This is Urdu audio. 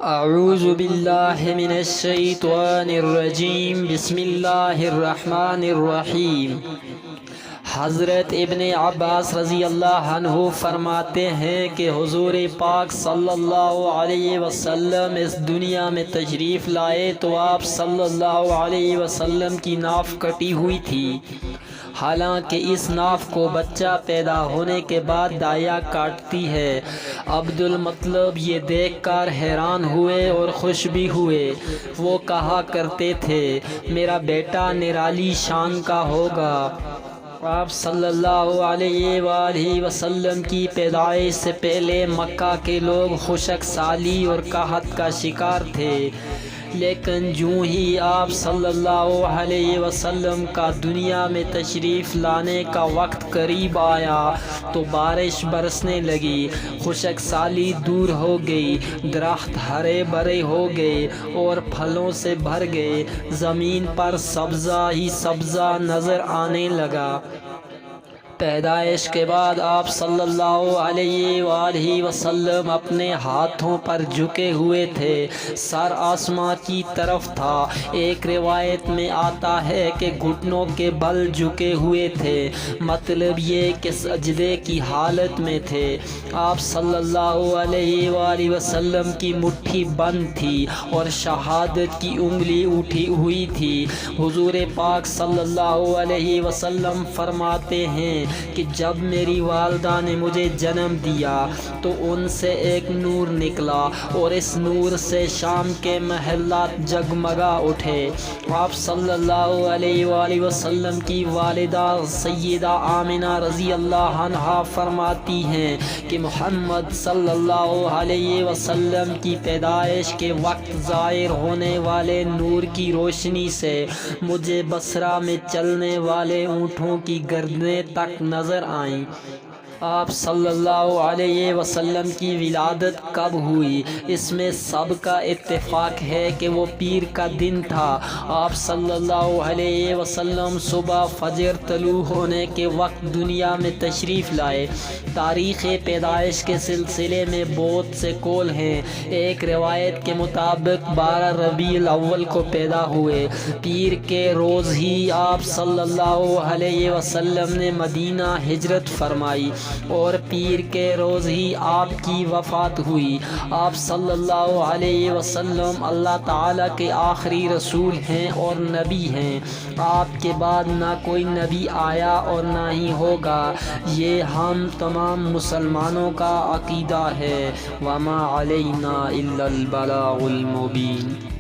اعوذ باللہ من الشیطان الرجیم بسم اللہ الرحمن الرحیم۔ حضرت ابن عباس رضی اللہ عنہ فرماتے ہیں کہ حضور پاک صلی اللہ علیہ وسلم اس دنیا میں تشریف لائے تو آپ صلی اللہ علیہ وسلم کی ناف کٹی ہوئی تھی، حالانکہ اس ناف کو بچہ پیدا ہونے کے بعد دایا کاٹتی ہے۔ عبد المطلب یہ دیکھ کر حیران ہوئے اور خوش بھی ہوئے۔ وہ کہا کرتے تھے میرا بیٹا نرالی شان کا ہوگا۔ آپ صلی اللہ علیہ وآلہ وسلم کی پیدائش سے پہلے مکہ کے لوگ خشک سالی اور قحط کا شکار تھے، لیکن جوں ہی آپ صلی اللہ علیہ وسلم کا دنیا میں تشریف لانے کا وقت قریب آیا تو بارش برسنے لگی، خشک سالی دور ہو گئی، درخت ہرے بھرے ہو گئے اور پھلوں سے بھر گئے، زمین پر سبزہ ہی سبزہ نظر آنے لگا۔ پیدائش کے بعد آپ صلی اللہ علیہ وآلہ وسلم اپنے ہاتھوں پر جھکے ہوئے تھے، سر آسمان کی طرف تھا۔ ایک روایت میں آتا ہے کہ گھٹنوں کے بل جھکے ہوئے تھے، مطلب یہ کہ سجدے کی حالت میں تھے۔ آپ صلی اللہ علیہ وآلہ وسلم کی مٹھی بند تھی اور شہادت کی انگلی اٹھی ہوئی تھی۔ حضور پاک صلی اللہ علیہ وسلم فرماتے ہیں کہ جب میری والدہ نے مجھے جنم دیا تو ان سے ایک نور نکلا اور اس نور سے شام کے محلات جگمگا اٹھے۔ آپ صلی اللہ علیہ وآلہ وسلم کی والدہ سیدہ آمنہ رضی اللہ عنہا فرماتی ہیں کہ محمد صلی اللہ علیہ وسلم کی پیدائش کے وقت ظاہر ہونے والے نور کی روشنی سے مجھے بصرہ میں چلنے والے اونٹوں کی گردنیں تک نظر آئیں۔ آپ صلی اللہ علیہ وسلم کی ولادت کب ہوئی؟ اس میں سب کا اتفاق ہے کہ وہ پیر کا دن تھا۔ آپ صلی اللہ علیہ وسلم صبح فجر طلوع ہونے کے وقت دنیا میں تشریف لائے۔ تاریخ پیدائش کے سلسلے میں بہت سے قول ہیں۔ ایک روایت کے مطابق 12 ربیع الاول کو پیدا ہوئے۔ پیر کے روز ہی آپ صلی اللہ علیہ وسلم نے مدینہ ہجرت فرمائی اور پیر کے روز ہی آپ کی وفات ہوئی۔ آپ صلی اللہ علیہ وسلم اللہ تعالیٰ کے آخری رسول ہیں اور نبی ہیں۔ آپ کے بعد نہ کوئی نبی آیا اور نہ ہی ہوگا، یہ ہم تمام مسلمانوں کا عقیدہ ہے۔ وما علینا الا البلاغ المبین۔